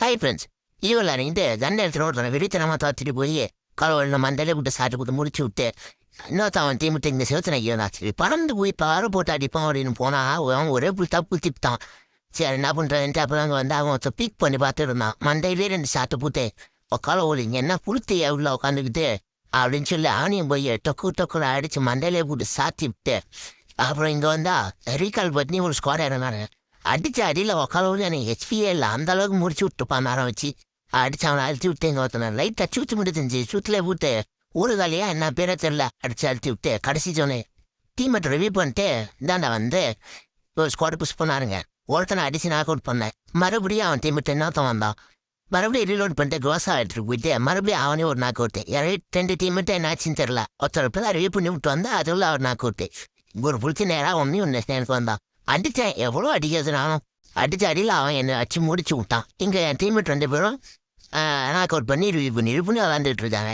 Hi friends. இது விளையாடிட்டு கண்ணை எடுத்துகிட்டு ஒருத்தனை வெறித்தனமாக தாத்திட்டு போய் கடவுள் நம்ம மண்டையில விட்டு சாட்டு கொடுத்து முடிச்சு விட்டு இன்னொருத்த அவன் தீமிட்டு இந்த சிவத்தனை ஐயோனாச்சு பறந்து போய் பாறை போட்டு அடிப்பான் அப்படின்னு போனா அவன் ஒரே புல் தப்பு திட்டான். சரி என்ன பண்ணுறேன்ட்டு அப்புறம் அங்கே வந்து அவன் ஒருத்த பீக் பண்ணி பார்த்துட்டு இருந்தான். மண்டையிலே 2 சாட்டு பூத்து கடவுள் இங்கே என்ன புளுத்தி எவ்வளோ உட்காந்துக்கிட்டு அப்படின்னு சொல்லி அவனையும் போய் டொக்குன்னு அடிச்சு மண்டையிலே போட்டு சாத்தி விட்டு அப்புறம் இங்கே வந்தா ரீகால் பட்னி ஒரு ஸ்குவாட் இருந்தாரு. அடிச்ச அடியில் உக்காலவும் எனக்கு ஹெச்பியே இல்லை, அந்த அளவுக்கு முடிச்சு விட்டுப்பான் நேரம் வச்சு அடிச்சு அவனை அழுத்தி விட்டு எங்க ஒருத்தனை லைட்டாக சூத்து முடிஞ்சிருந்துச்சு. சூத்துல விட்டு ஒரு வேலையா என்ன பேரே தெரில அடிச்சு அழுத்தி விட்டு கடைசி சொன்னேன் டீமெட் ரிவ்யூ பண்ணிட்டு இந்தாண்டா வந்து ஒரு ஸ்குவாட் புஷ் பண்ணாருங்க. ஒருத்தனை அடிச்சு நாக் அவுட் பண்ணேன். மறுபடியும் அவன் டீமெட் என்னத்தான் வந்தான். மறுபடியும் ரீலோட் பண்ணிட்டு கோசா எடுத்துட்டு போயிட்டு மறுபடியும் அவனே ஒரு நாக் அவுட்டு. 2 டீமெட்டு என்னாச்சுன்னு தெரில. ஒருத்தர் இப்போ தான் ரிவ்யூ பண்ணி விட்டு வந்தா அதுல அவர் நாக் அவுட்டு. ஒரு புளிச்சு நேராக ஒன்று எனக்கு வந்தான். அடித்தேன், எவ்வளோ அடிக்கிறது நானும் அடித்த அடியில் அவன் என்னை அடிச்சு முடிச்சு விட்டான். இங்கே என் டீம்மேட் 2 பேரும் நாக் அவுட் பண்ணி ரிவ்யூ பண்ணி விளாண்டுட்டு இருக்காங்க.